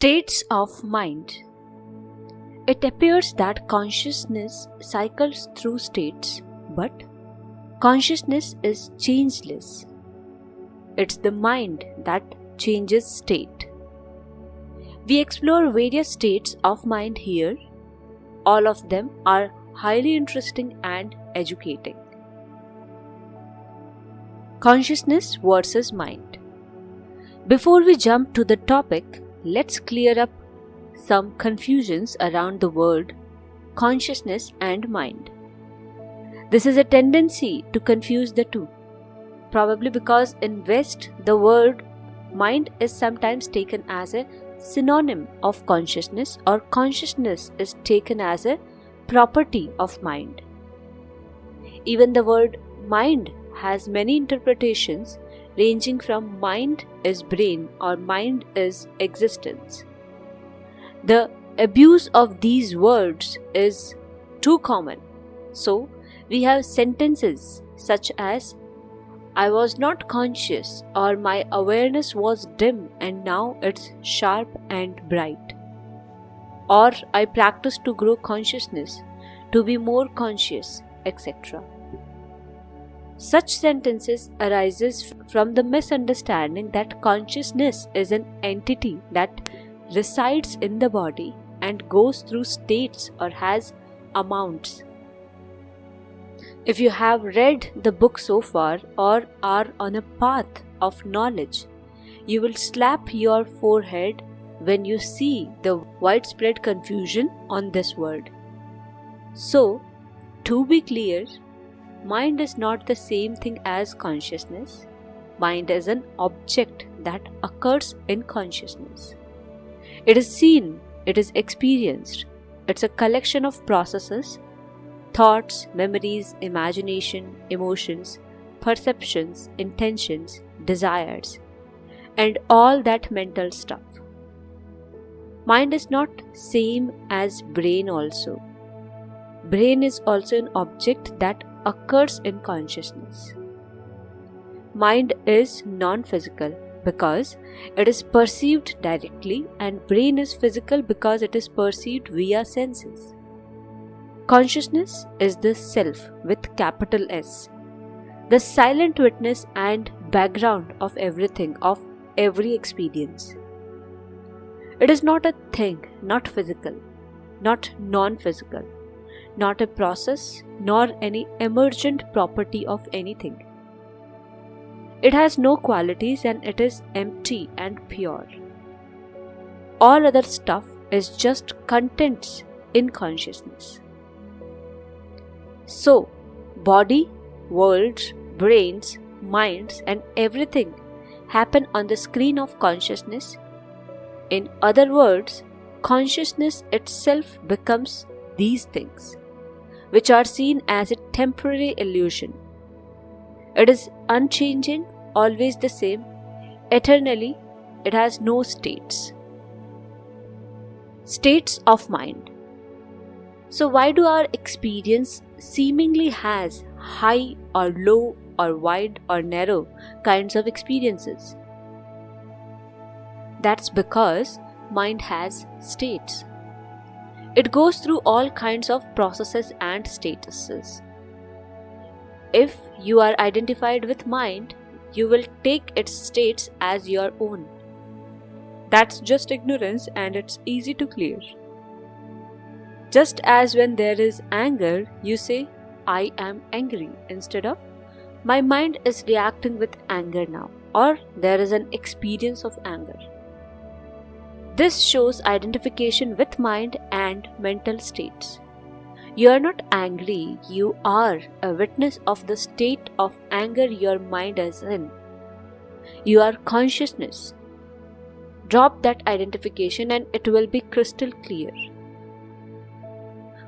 States of mind. It appears that consciousness cycles through states, but consciousness is changeless. It's the mind that changes state. We explore various states of mind here. All of them are highly interesting and educating. Consciousness versus mind. Before we jump to the topic, let's clear up some confusions around the word consciousness and mind. This is a tendency to confuse the two, probably because in West the word mind is sometimes taken as a synonym of consciousness, or consciousness is taken as a property of mind. Even the word mind has many interpretations, ranging from mind is brain or mind is existence. The abuse of these words is too common, so we have sentences such as I was not conscious, or my awareness was dim and now it's sharp and bright, or I practiced to grow consciousness, to be more conscious, etc. Such sentences arises from the misunderstanding that consciousness is an entity that resides in the body and goes through states or has amounts. If you have read the book so far or are on a path of knowledge, you will slap your forehead when you see the widespread confusion on this word. So, to be clear, mind is not the same thing as consciousness. Mind is an object that occurs in consciousness. It is seen, it is experienced. It's a collection of processes, thoughts, memories, imagination, emotions, perceptions, intentions, desires, and all that mental stuff. Mind is not same as brain also. Brain is also an object that occurs in consciousness. Mind is non-physical because it is perceived directly, and brain is physical because it is perceived via senses. Consciousness is the self with capital S, the silent witness and background of everything, of every experience. It is not a thing, not physical, not non-physical, not a process, nor any emergent property of anything. It has no qualities and it is empty and pure. All other stuff is just contents in consciousness. So, body, worlds, brains, minds, and everything happen on the screen of consciousness. In other words, consciousness itself becomes these things, which are seen as a temporary illusion. It is unchanging, always the same, eternally. It has no states. States of mind. So why do our experience seemingly has high or low or wide or narrow kinds of experiences? That's because mind has states. It goes through all kinds of processes and statuses. If you are identified with mind, you will take its states as your own. That's just ignorance, and it's easy to clear. Just as when there is anger, you say, I am angry, instead of, my mind is reacting with anger now, or there is an experience of anger. This shows identification with mind and mental states. You are not angry, you are a witness of the state of anger your mind is in. You are consciousness. Drop that identification and it will be crystal clear.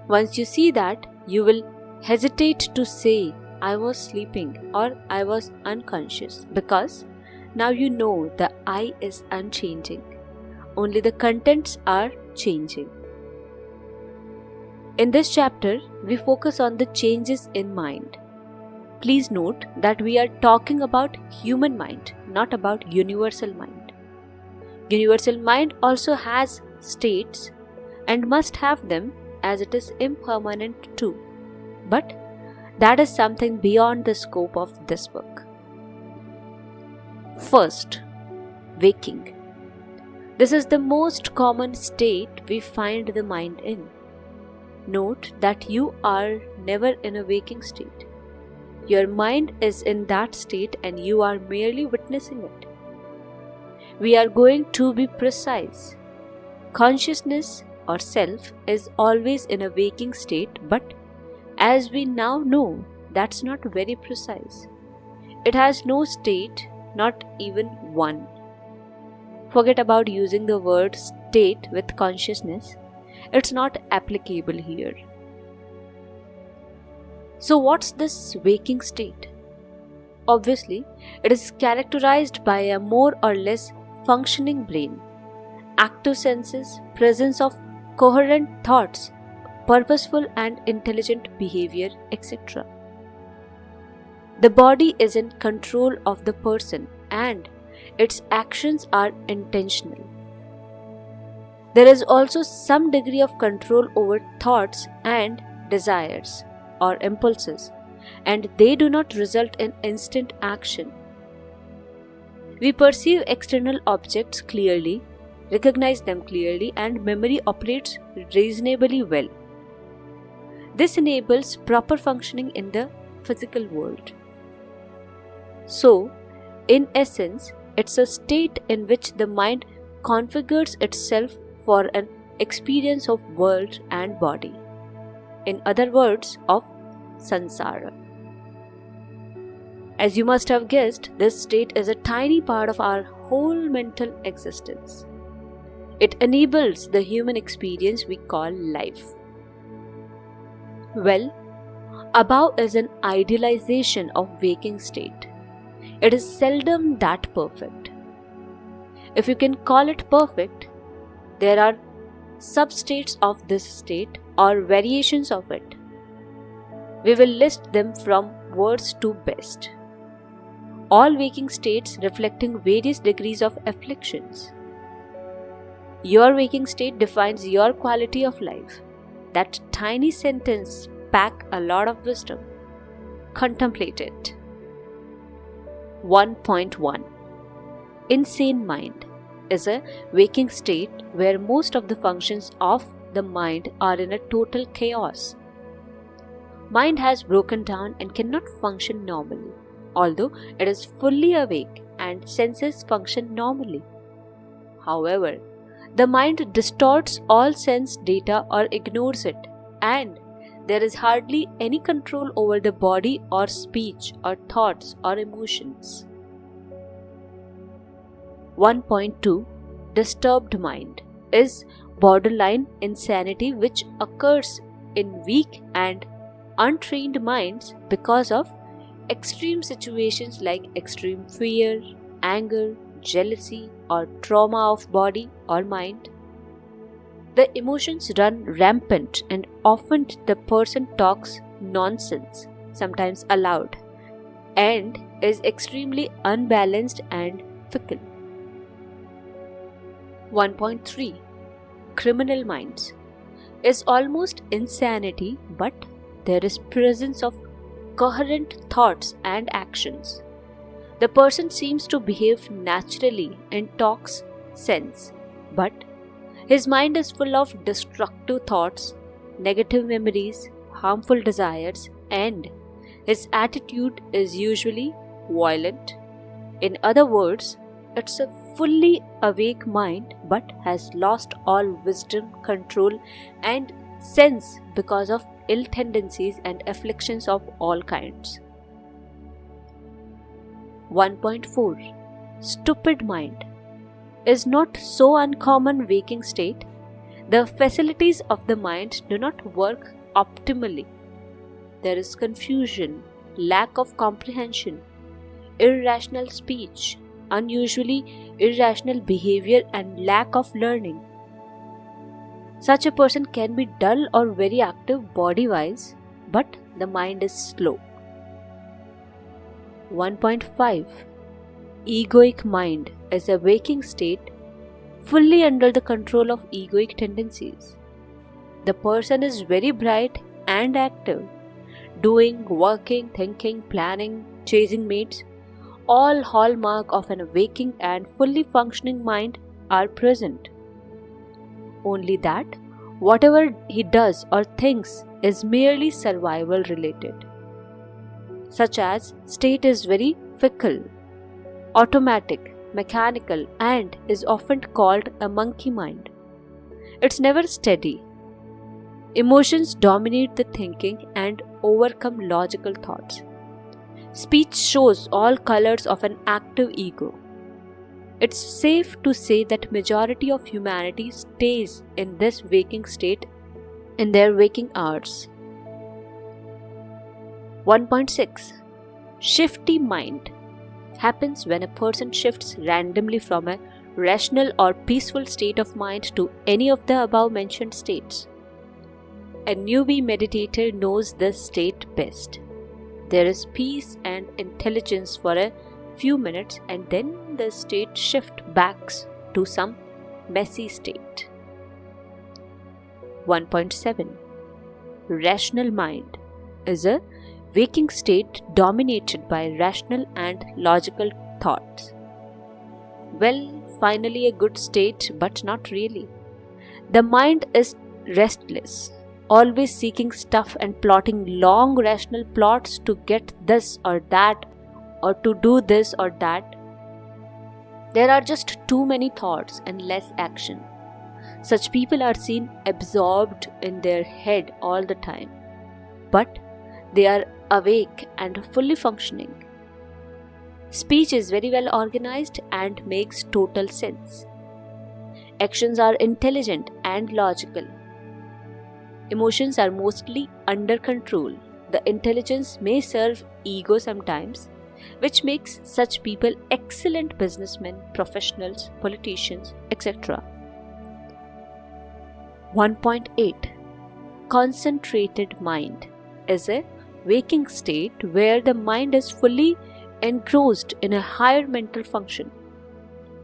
Once you see that, you will hesitate to say, I was sleeping or I was unconscious, because now you know the I is unchanging. Only the contents are changing. In this chapter, we focus on the changes in mind. Please note that we are talking about human mind, not about universal mind. Universal mind also has states and must have them, as it is impermanent too. But that is something beyond the scope of this book. First, waking. This is the most common state we find the mind in. Note that you are never in a waking state. Your mind is in that state and you are merely witnessing it. We are going to be precise. Consciousness or self is always in a waking state, but as we now know, that's not very precise. It has no state, not even one. Forget about using the word state with consciousness. It's not applicable here. So what's this waking state? Obviously, it is characterized by a more or less functioning brain, active senses, presence of coherent thoughts, purposeful and intelligent behavior, etc. The body is in control of the person and its actions are intentional. There is also some degree of control over thoughts and desires or impulses, and they do not result in instant action. We perceive external objects clearly, recognize them clearly, and memory operates reasonably well. This enables proper functioning in the physical world. So, in essence, it's a state in which the mind configures itself for an experience of world and body. In other words, of samsara. As you must have guessed, this state is a tiny part of our whole mental existence. It enables the human experience we call life. Well, above is an idealization of waking state. It is seldom that perfect. If you can call it perfect, there are substates of this state or variations of it. We will list them from worst to best. All waking states reflecting various degrees of afflictions. Your waking state defines your quality of life. That tiny sentence packs a lot of wisdom. Contemplate it. 1.1 Insane mind is a waking state where most of the functions of the mind are in a total chaos. Mind has broken down and cannot function normally, although it is fully awake and senses function normally. However, the mind distorts all sense data or ignores it, and there is hardly any control over the body or speech or thoughts or emotions. 1.2 Disturbed mind is borderline insanity which occurs in weak and untrained minds because of extreme situations like extreme fear, anger, jealousy, or trauma of body or mind. The emotions run rampant and often the person talks nonsense, sometimes aloud, and is extremely unbalanced and fickle. 1.3 Criminal minds is almost insanity, but there is presence of coherent thoughts and actions. The person seems to behave naturally and talks sense, but his mind is full of destructive thoughts, negative memories, harmful desires, and his attitude is usually violent. In other words, it's a fully awake mind but has lost all wisdom, control, and sense because of ill tendencies and afflictions of all kinds. 1.4 Stupid mind is not so uncommon waking state. The facilities of the mind do not work optimally. There is confusion, lack of comprehension, irrational speech, unusually irrational behavior, and lack of learning. Such a person can be dull or very active body-wise, but the mind is slow. 1.5 Egoic mind is a waking state fully under the control of egoic tendencies. The person is very bright and active, doing, working, thinking, planning, chasing mates. All hallmark of an waking and fully functioning mind are present. Only that whatever he does or thinks is merely survival related. Such as state is very fickle, automatic, mechanical, and is often called a monkey mind. It's never steady. Emotions dominate the thinking and overcome logical thoughts. Speech shows all colors of an active ego. It's safe to say that majority of humanity stays in this waking state in their waking hours. 1.6. Shifty mind happens when a person shifts randomly from a rational or peaceful state of mind to any of the above mentioned states. A newbie meditator knows this state best. There is peace and intelligence for a few minutes and then the state shifts back to some messy state. 1.7. Rational mind is a waking state dominated by rational and logical thoughts. Well, finally a good state, but not really. The mind is restless, always seeking stuff and plotting long rational plots to get this or that, or to do this or that. There are just too many thoughts and less action. Such people are seen absorbed in their head all the time, but they are awake and fully functioning. Speech is very well organized and makes total sense. Actions are intelligent and logical. Emotions are mostly under control. The intelligence may serve ego sometimes, which makes such people excellent businessmen, professionals, politicians, etc. 1.8. Concentrated mind is a waking state where the mind is fully engrossed in a higher mental function.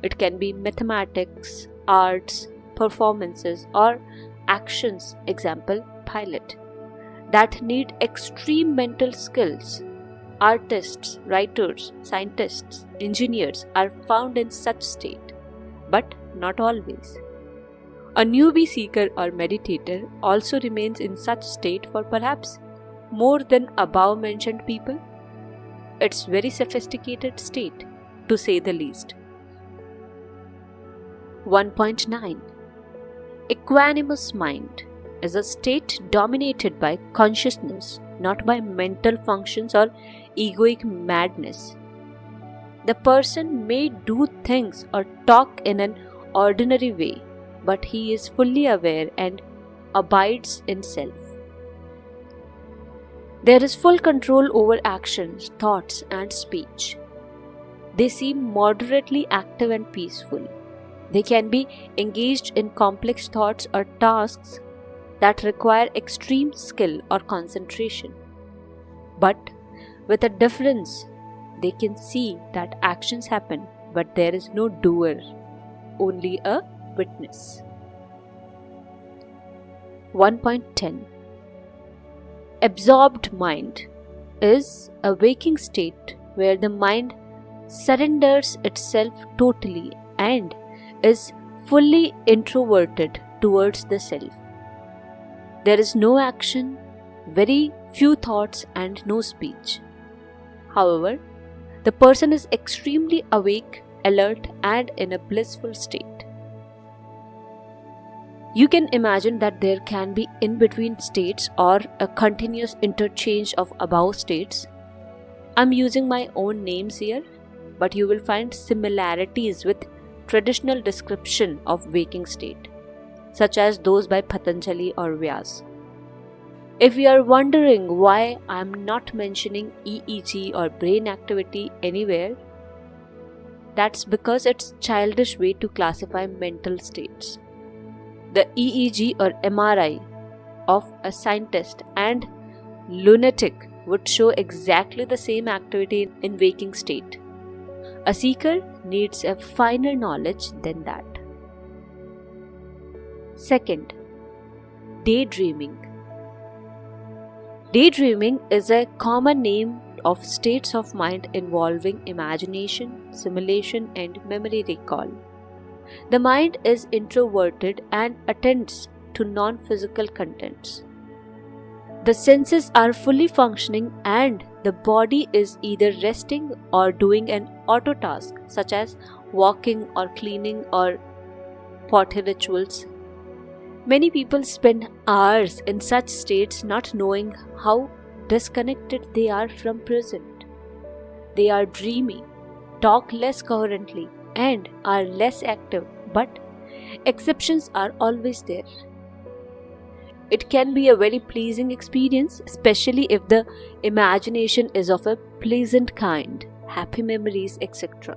It can be mathematics, arts, performances, or actions, example, pilot, that need extreme mental skills. Artists, writers, scientists, engineers are found in such state, but not always. A newbie seeker or meditator also remains in such state for perhaps more than above mentioned people. It's very sophisticated state, to say the least. 1.9. Equanimous mind is a state dominated by consciousness, not by mental functions or egoic madness. The person may do things or talk in an ordinary way, but he is fully aware and abides in self. There is full control over actions, thoughts, and speech. They seem moderately active and peaceful. They can be engaged in complex thoughts or tasks that require extreme skill or concentration. But with a difference, they can see that actions happen, but there is no doer, only a witness. 1.10. Absorbed mind is a waking state where the mind surrenders itself totally and is fully introverted towards the self. There is no action, very few thoughts, and no speech. However, the person is extremely awake, alert, and in a blissful state. You can imagine that there can be in-between states or a continuous interchange of above states. I'm using my own names here, but you will find similarities with traditional description of waking state, such as those by Patanjali or Vyas. If you are wondering why I am not mentioning EEG or brain activity anywhere, that's because it's childish way to classify mental states. The EEG or MRI of a scientist and lunatic would show exactly the same activity in waking state. A seeker needs a finer knowledge than that. Second, daydreaming. Daydreaming is a common name of states of mind involving imagination, simulation, and memory recall. The mind is introverted and attends to non-physical contents. The senses are fully functioning and the body is either resting or doing an auto task such as walking or cleaning or potty rituals. Many people spend hours in such states not knowing how disconnected they are from present. They are dreamy, talk less coherently, and are less active, but exceptions are always there. It can be a very pleasing experience, especially if the imagination is of a pleasant kind, happy memories, etc.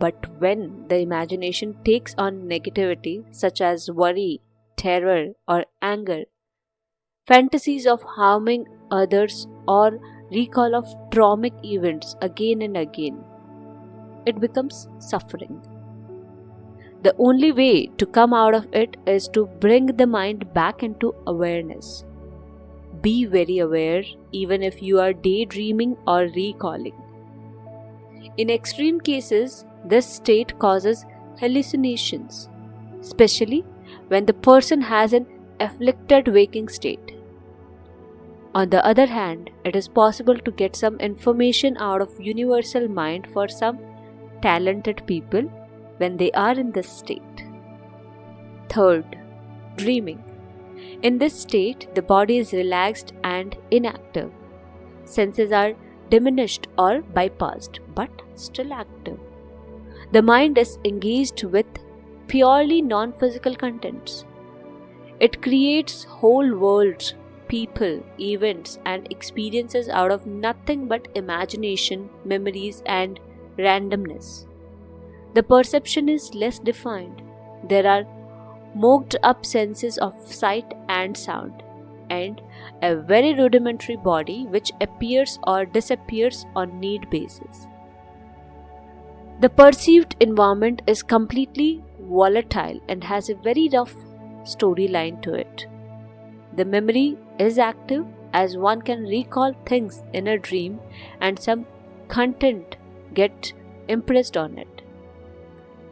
But when the imagination takes on negativity such as worry, terror, or anger, fantasies of harming others, or recall of traumatic events again and again, it becomes suffering. The only way to come out of it is to bring the mind back into awareness. Be very aware even if you are daydreaming or recalling. In extreme cases, this state causes hallucinations, especially when the person has an afflicted waking state. On the other hand, it is possible to get some information out of universal mind for some talented people when they are in this state. Third, dreaming. In this state, the body is relaxed and inactive. Senses are diminished or bypassed, but still active. The mind is engaged with purely non-physical contents. It creates whole worlds, people, events, and experiences out of nothing but imagination, memories, and randomness. The perception is less defined. There are moked up senses of sight and sound, and a very rudimentary body which appears or disappears on need basis. The perceived environment is completely volatile and has a very rough storyline to it. The memory is active as one can recall things in a dream and some content get impressed on it.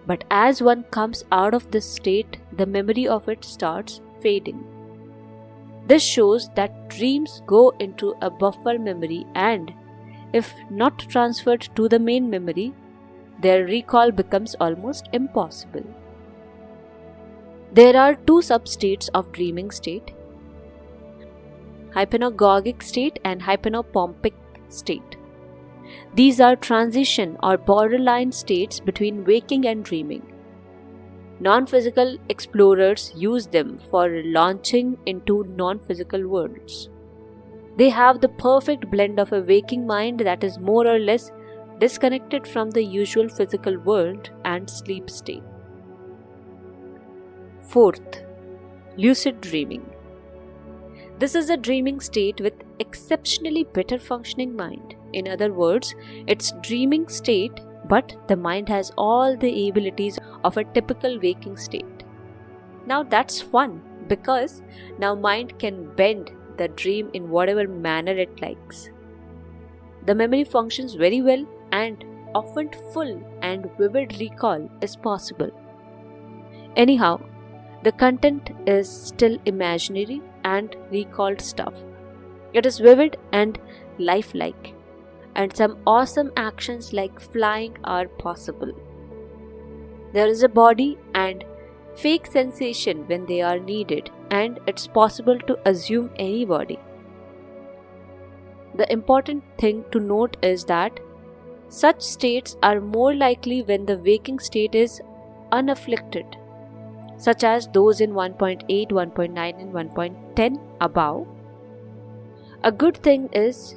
But as one comes out of this state, the memory of it starts fading. This shows that dreams go into a buffer memory and, if not transferred to the main memory, their recall becomes almost impossible. There are two substates of dreaming state: hypnagogic state and hypnopompic state. These are transition or borderline states between waking and dreaming. Non-physical explorers use them for launching into non-physical worlds. They have the perfect blend of a waking mind that is more or less disconnected from the usual physical world and sleep state. Fourth, lucid dreaming. This is a dreaming state with exceptionally better functioning mind. In other words, it's dreaming state, but the mind has all the abilities of a typical waking state. Now that's fun because now mind can bend the dream in whatever manner it likes. The memory functions very well and often full and vivid recall is possible. Anyhow, the content is still imaginary and recalled stuff. It is vivid and lifelike, and some awesome actions like flying are possible. There is a body and fake sensation when they are needed, and it's possible to assume any body. The important thing to note is that such states are more likely when the waking state is unafflicted, such as those in 1.8, 1.9 and 1.10 above. A good thing is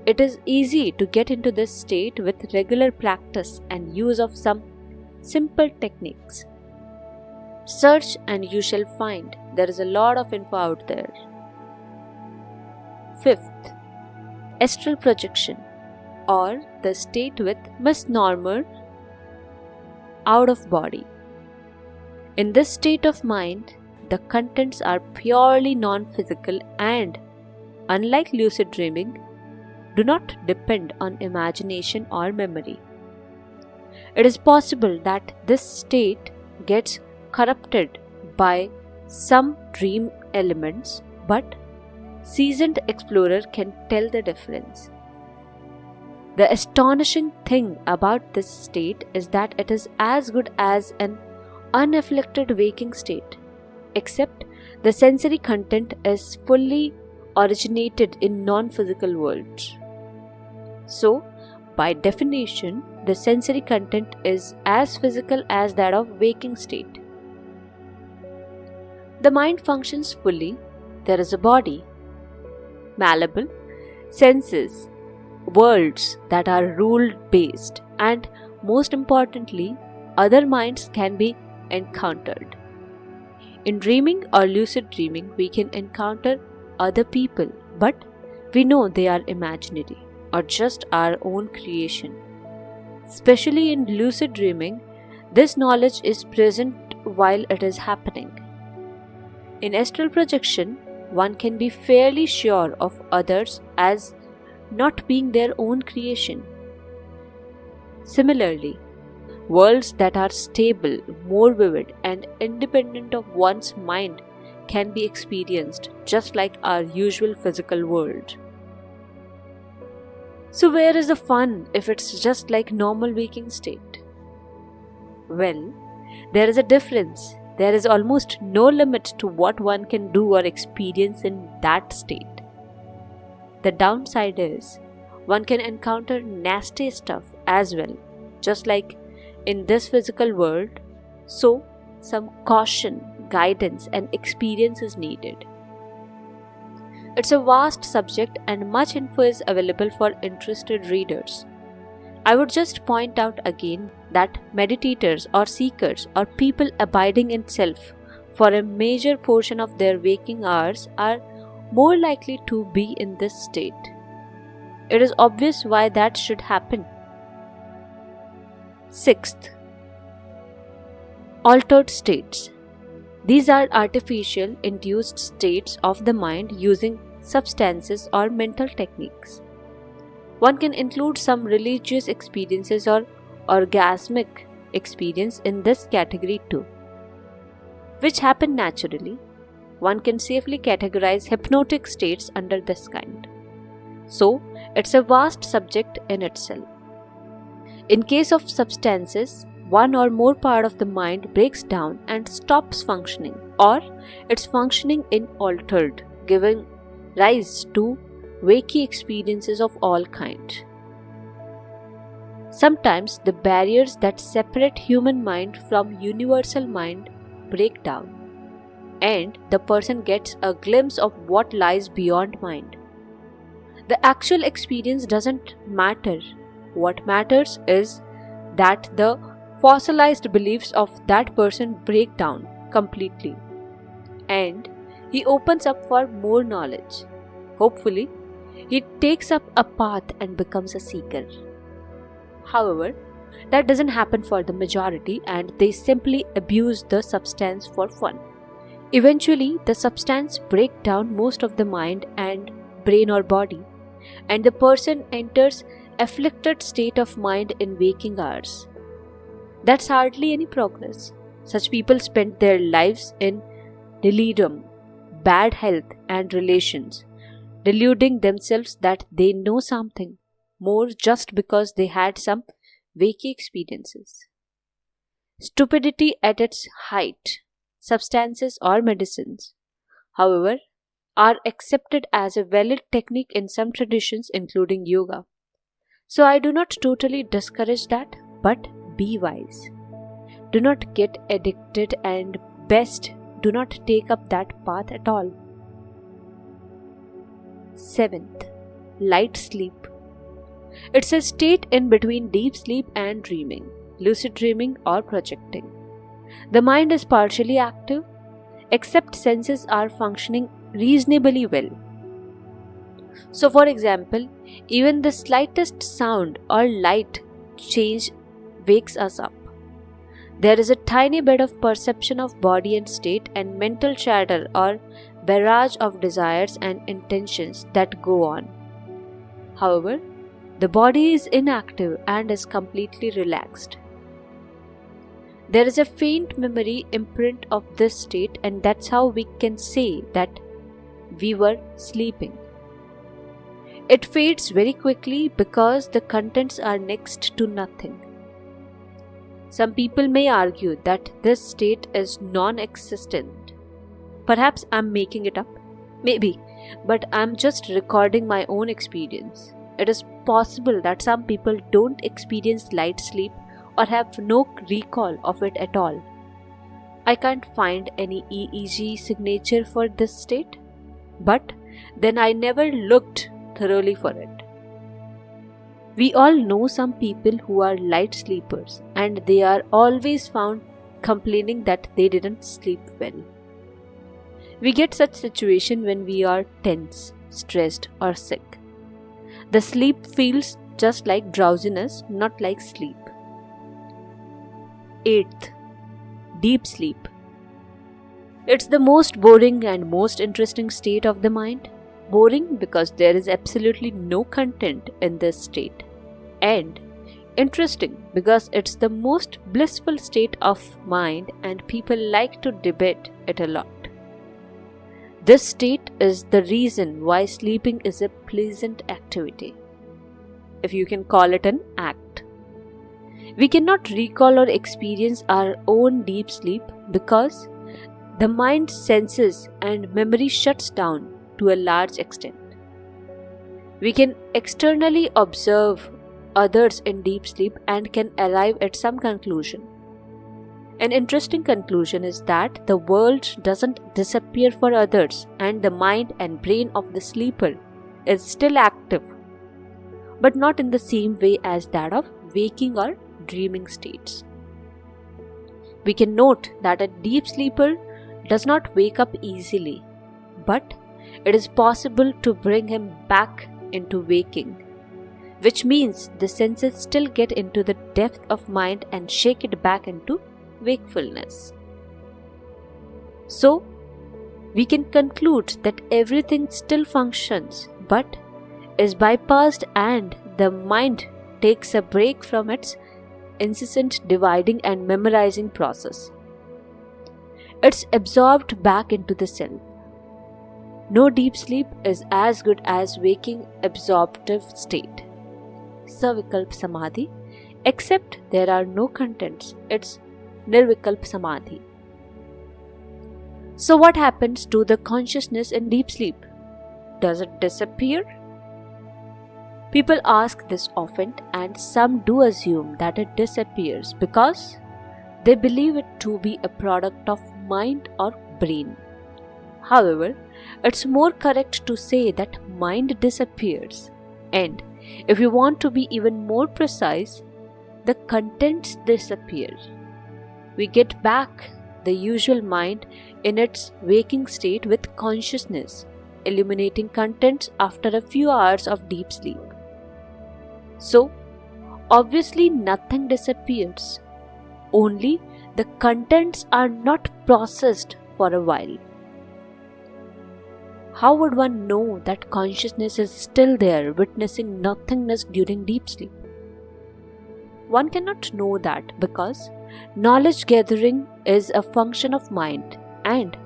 it is easy to get into this state with regular practice and use of some simple techniques. Search and you shall find there is a lot of info out there. Fifth, astral projection, or the state with misnomer out of body. In this state of mind, the contents are purely non-physical and, unlike lucid dreaming, do not depend on imagination or memory. It is possible that this state gets corrupted by some dream elements, but seasoned explorer can tell the difference. The astonishing thing about this state is that it is as good as an unafflicted waking state, except the sensory content is fully originated in non-physical worlds. So, by definition, the sensory content is as physical as that of waking state. The mind functions fully. There is a body, malleable, senses, worlds that are rule-based, and most importantly, other minds can be encountered. In dreaming or lucid dreaming, we can encounter other people, but we know they are imaginary or just our own creation. Especially in lucid dreaming, this knowledge is present while it is happening. In astral projection, one can be fairly sure of others as not being their own creation. Similarly, worlds that are stable, more vivid, and independent of one's mind can be experienced just like our usual physical world. So where is the fun if it's just like normal waking state? Well, there is a difference. There is almost no limit to what one can do or experience in that state. The downside is, one can encounter nasty stuff as well, just like in this physical world, so some caution, guidance, and experience is needed. It's a vast subject and much info is available for interested readers. I would just point out again that meditators or seekers or people abiding in self for a major portion of their waking hours are more likely to be in this state. It is obvious why that should happen. Sixth, altered states. These are artificial induced states of the mind using substances or mental techniques. One can include some religious experiences or orgasmic experience in this category too, which happen naturally. One can safely categorize hypnotic states under this kind. So, it's a vast subject in itself. In case of substances, one or more part of the mind breaks down and stops functioning, or its functioning is altered, giving rise to wakey experiences of all kinds. Sometimes the barriers that separate human mind from universal mind break down, and the person gets a glimpse of what lies beyond mind. The actual experience doesn't matter. What matters is that the fossilized beliefs of that person break down completely, and he opens up for more knowledge. Hopefully, he takes up a path and becomes a seeker. However, that doesn't happen for the majority, and they simply abuse the substance for fun. Eventually, the substance breaks down most of the mind and brain or body, and the person enters afflicted state of mind in waking hours. That's hardly any progress. Such people spend their lives in delirium, bad health, and relations, deluding themselves that they know something more just because they had some wakey experiences. Stupidity at its height. Substances or medicines, however, are accepted as a valid technique in some traditions, including yoga. So I do not totally discourage that, but be wise. Do not get addicted, and best, do not take up that path at all. 7th, light sleep. It's a state in between deep sleep and dreaming, lucid dreaming, or projecting. The mind is partially active, except senses are functioning reasonably well. So, for example, even the slightest sound or light change wakes us up. There is a tiny bit of perception of body and state and mental chatter or barrage of desires and intentions that go on. However, the body is inactive and is completely relaxed. There is a faint memory imprint of this state, and that's how we can say that we were sleeping. It fades very quickly because the contents are next to nothing. Some people may argue that this state is non-existent. Perhaps I'm making it up. Maybe, but I'm just recording my own experience. It is possible that some people don't experience light sleep or have no recall of it at all. I can't find any EEG signature for this state, but then I never looked thoroughly for it. We all know some people who are light sleepers, and they are always found complaining that they didn't sleep well. We get such situation when we are tense, stressed, or sick. The sleep feels just like drowsiness, not like sleep. 8th, deep sleep. It's the most boring and most interesting state of the mind. Boring because there is absolutely no content in this state, and interesting because it's the most blissful state of mind and people like to debate it a lot. This state is the reason why sleeping is a pleasant activity, if you can call it an act. We cannot recall or experience our own deep sleep because the mind's senses and memory shuts down to a large extent. We can externally observe others in deep sleep and can arrive at some conclusion. An interesting conclusion is that the world doesn't disappear for others and the mind and brain of the sleeper is still active, but not in the same way as that of waking or dreaming states. We can note that a deep sleeper does not wake up easily, but it is possible to bring him back into waking, which means the senses still get into the depth of mind and shake it back into wakefulness. So, we can conclude that everything still functions but is bypassed and the mind takes a break from its incessant dividing and memorizing process. It's absorbed back into the self. No deep sleep is as good as waking absorptive state, Savikalp Samadhi, except there are no contents. It's Nirvikalp Samadhi. So what happens to the consciousness in deep sleep? Does it disappear? People ask this often, and some do assume that it disappears because they believe it to be a product of mind or brain. However, it's more correct to say that mind disappears, and if you want to be even more precise, the contents disappear. We get back the usual mind in its waking state with consciousness, illuminating contents after a few hours of deep sleep. So, obviously nothing disappears, only the contents are not processed for a while. How would one know that consciousness is still there, witnessing nothingness during deep sleep? One cannot know that because knowledge gathering is a function of mind and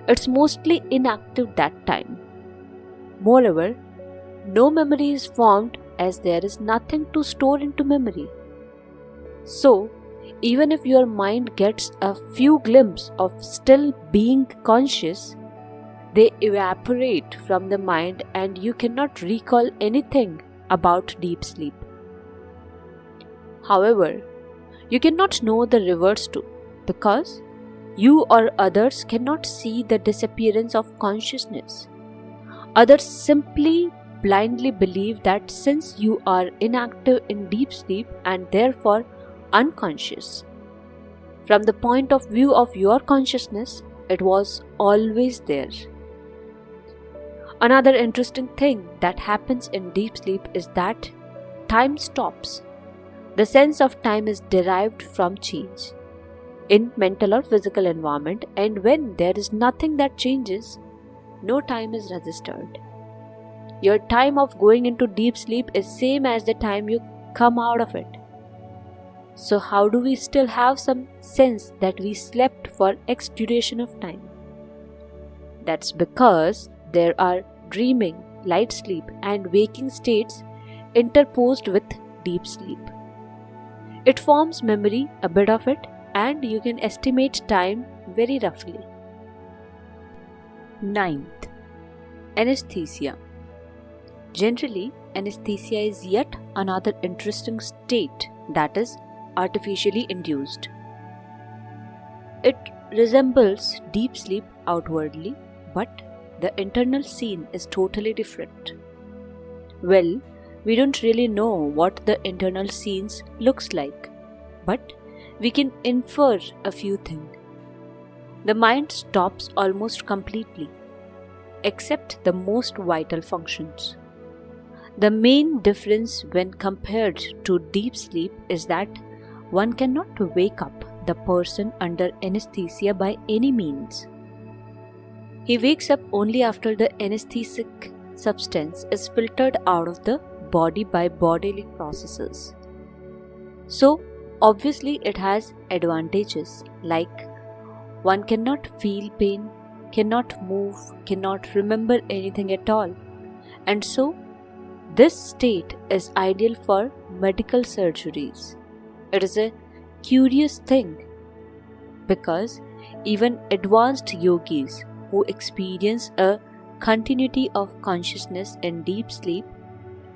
it's mostly inactive that time. Moreover, no memory is formed as there is nothing to store into memory. So, even if your mind gets a few glimpses of still being conscious, they evaporate from the mind and you cannot recall anything about deep sleep. However, you cannot know the reverse too, because you or others cannot see the disappearance of consciousness. Others simply blindly believe that since you are inactive in deep sleep and therefore unconscious, from the point of view of your consciousness, it was always there. Another interesting thing that happens in deep sleep is that time stops. The sense of time is derived from change. in mental or physical environment, and when there is nothing that changes, no time is registered. Your time of going into deep sleep is same as the time you come out of it. So how do we still have some sense that we slept for X duration of time? That's because there are dreaming, light sleep and waking states interposed with deep sleep. It forms memory, a bit of it, and you can estimate time very roughly. 9th. Anesthesia. Generally, anesthesia is yet another interesting state that is artificially induced. It resembles deep sleep outwardly, but the internal scene is totally different. Well, we don't really know what the internal scenes looks like, but we can infer a few things. The mind stops almost completely, except the most vital functions. The main difference when compared to deep sleep is that one cannot wake up the person under anesthesia by any means. He wakes up only after the anesthetic substance is filtered out of the body by bodily processes. So, obviously it has advantages like one cannot feel pain, cannot move, cannot remember anything at all. And so, this state is ideal for medical surgeries. It is a curious thing because even advanced yogis who experience a continuity of consciousness in deep sleep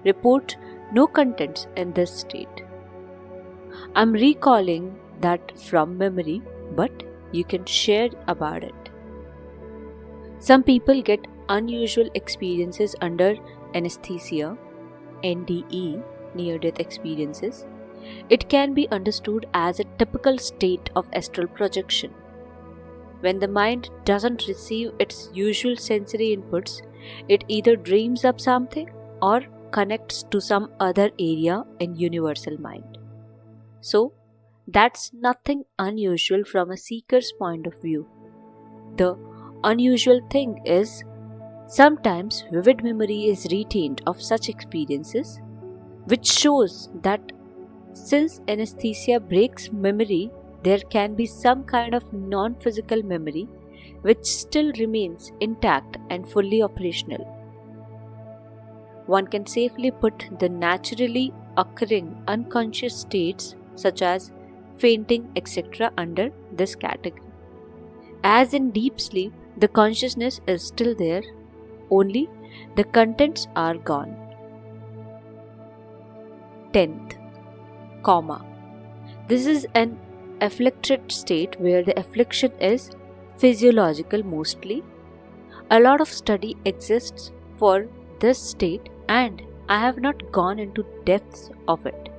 report no contents in this state. I'm recalling that from memory, but you can share about it. Some people get unusual experiences under anesthesia, NDE, near-death experiences. It can be understood as a typical state of astral projection. When the mind doesn't receive its usual sensory inputs, it either dreams up something or connects to some other area in universal mind. So, that's nothing unusual from a seeker's point of view. The unusual thing is, sometimes vivid memory is retained of such experiences, which shows that since anesthesia breaks memory, there can be some kind of non-physical memory which still remains intact and fully operational. One can safely put the naturally occurring unconscious states such as fainting, etc. under this category. As in deep sleep, the consciousness is still there, only the contents are gone. 10th. Coma. This is an afflicted state where the affliction is physiological mostly. A lot of study exists for this state and I have not gone into depths of it.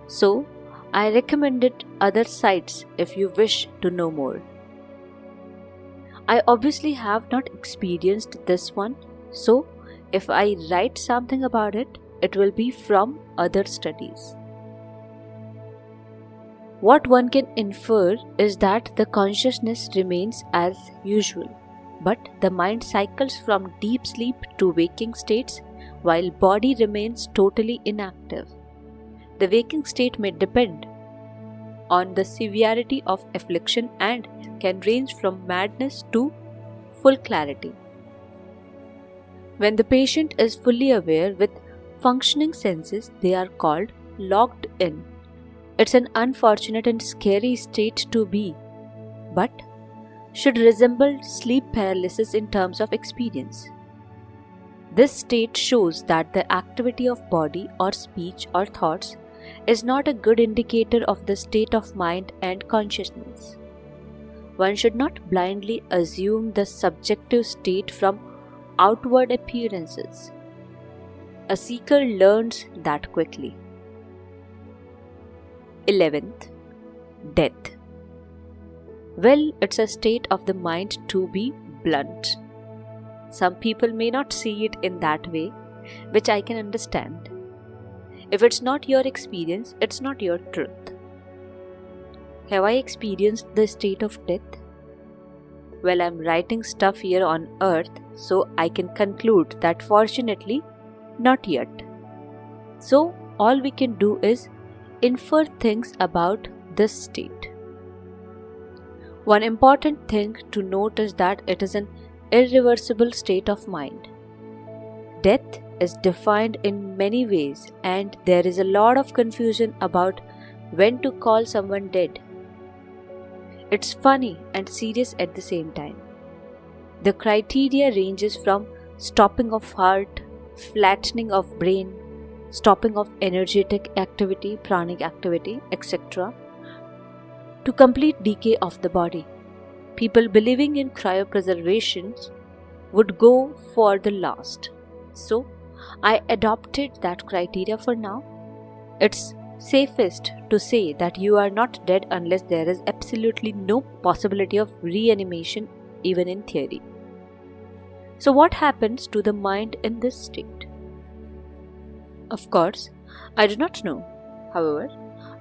So, I recommended other sites if you wish to know more. I obviously have not experienced this one, so if I write something about it, it will be from other studies. What one can infer is that the consciousness remains as usual, but the mind cycles from deep sleep to waking states while body remains totally inactive. The waking state may depend on the severity of affliction and can range from madness to full clarity. When the patient is fully aware with functioning senses, they are called locked in. It's an unfortunate and scary state to be, but should resemble sleep paralysis in terms of experience. This state shows that the activity of body or speech or thoughts is not a good indicator of the state of mind and consciousness. One should not blindly assume the subjective state from outward appearances. A seeker learns that quickly. 11th. Death. Well, it's a state of the mind to be blunt. Some people may not see it in that way, which I can understand. If it's not your experience, it's not your truth. Have I experienced the state of death? Well, I'm writing stuff here on earth, so I can conclude that fortunately, not yet. So, all we can do is infer things about this state. One important thing to note is that it is an irreversible state of mind. Death is defined in many ways, and there is a lot of confusion about when to call someone dead. It's funny and serious at the same time. The criteria ranges from stopping of heart, flattening of brain, stopping of energetic activity, pranic activity, etc., to complete decay of the body. People believing in cryopreservation would go for the last. So, I adopted that criteria for now. It's safest to say that you are not dead unless there is absolutely no possibility of reanimation, even in theory. So, what happens to the mind in this state? Of course, I do not know. However,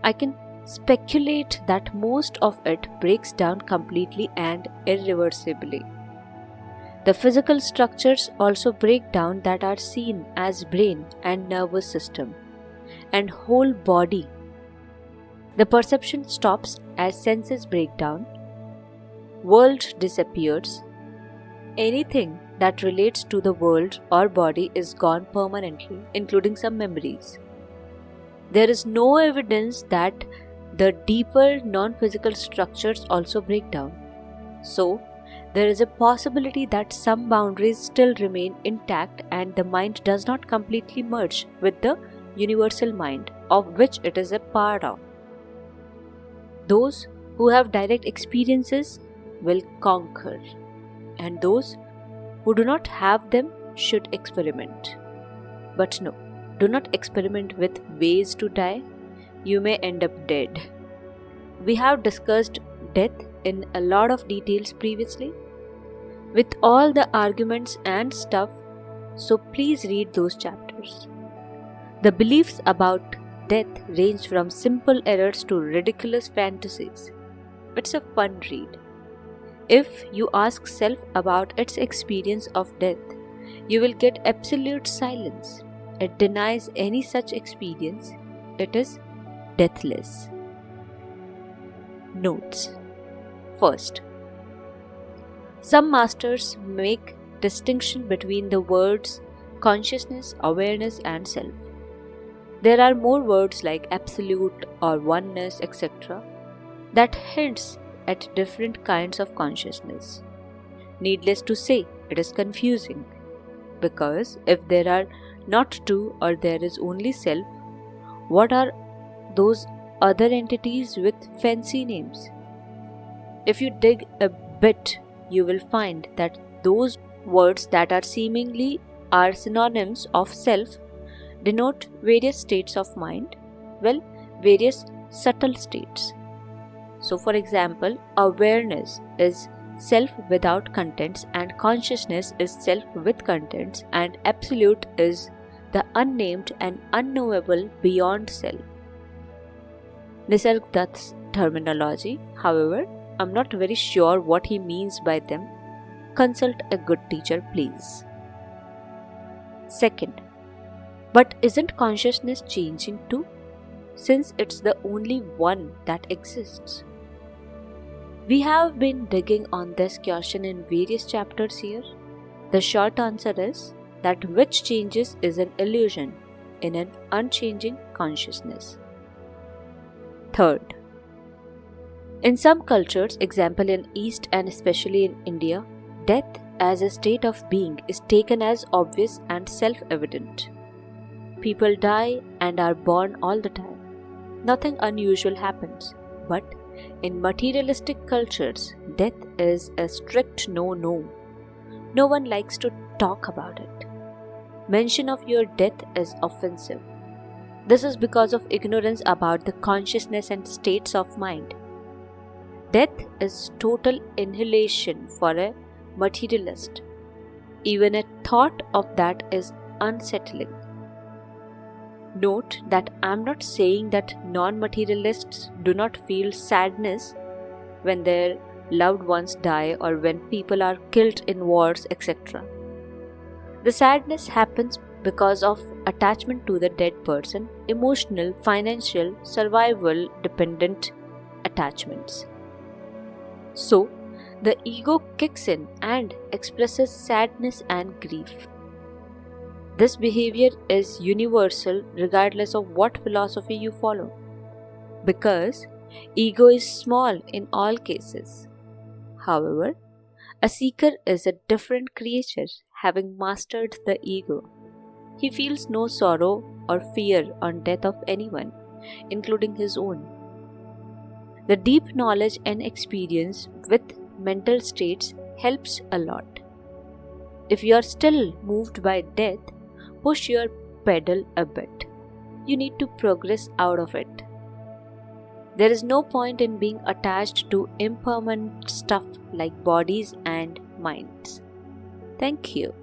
I can speculate that most of it breaks down completely and irreversibly. The physical structures also break down that are seen as brain and nervous system and whole body. The perception stops as senses break down. World disappears. Anything that relates to the world or body is gone permanently, including some memories. There is no evidence that the deeper non-physical structures also break down. So, there is a possibility that some boundaries still remain intact and the mind does not completely merge with the universal mind of which it is a part of. Those who have direct experiences will conquer, and those who do not have them should experiment. But no, do not experiment with ways to die. You may end up dead. We have discussed death in a lot of details previously, with all the arguments and stuff, so please read those chapters. The beliefs about death range from simple errors to ridiculous fantasies. It's a fun read. If you ask self about its experience of death, you will get absolute silence. It denies any such experience. It is deathless. Notes. First, some masters make distinction between the words consciousness, awareness, and self. There are more words like absolute or oneness, etc., that hints at different kinds of consciousness. Needless to say, it is confusing, because if there are not two or there is only self, what are those other entities with fancy names? If you dig a bit, you will find that those words that are seemingly are synonyms of self denote various states of mind, various subtle states. So, for example, awareness is self without contents, and consciousness is self with contents, and absolute is the unnamed and unknowable beyond self. Nisarg Dutt's terminology, however, I'm not very sure what he means by them. Consult a good teacher, please. Second, but isn't consciousness changing too, since it's the only one that exists? We have been digging on this question in various chapters here. The short answer is that which changes is an illusion in an unchanging consciousness. Third, in some cultures, example in East and especially in India, death as a state of being is taken as obvious and self-evident. People die and are born all the time. Nothing unusual happens. But in materialistic cultures, death is a strict no-no. No one likes to talk about it. Mention of your death is offensive. This is because of ignorance about the consciousness and states of mind. Death is total annihilation for a materialist. Even a thought of that is unsettling. Note that I'm not saying that non-materialists do not feel sadness when their loved ones die or when people are killed in wars, etc. The sadness happens because of attachment to the dead person, emotional, financial, survival dependent attachments. So, the ego kicks in and expresses sadness and grief. This behavior is universal regardless of what philosophy you follow, because ego is small in all cases. However, a seeker is a different creature, having mastered the ego. He feels no sorrow or fear on death of anyone, including his own. The deep knowledge and experience with mental states helps a lot. If you are still moved by death, push your pedal a bit. You need to progress out of it. There is no point in being attached to impermanent stuff like bodies and minds. Thank you.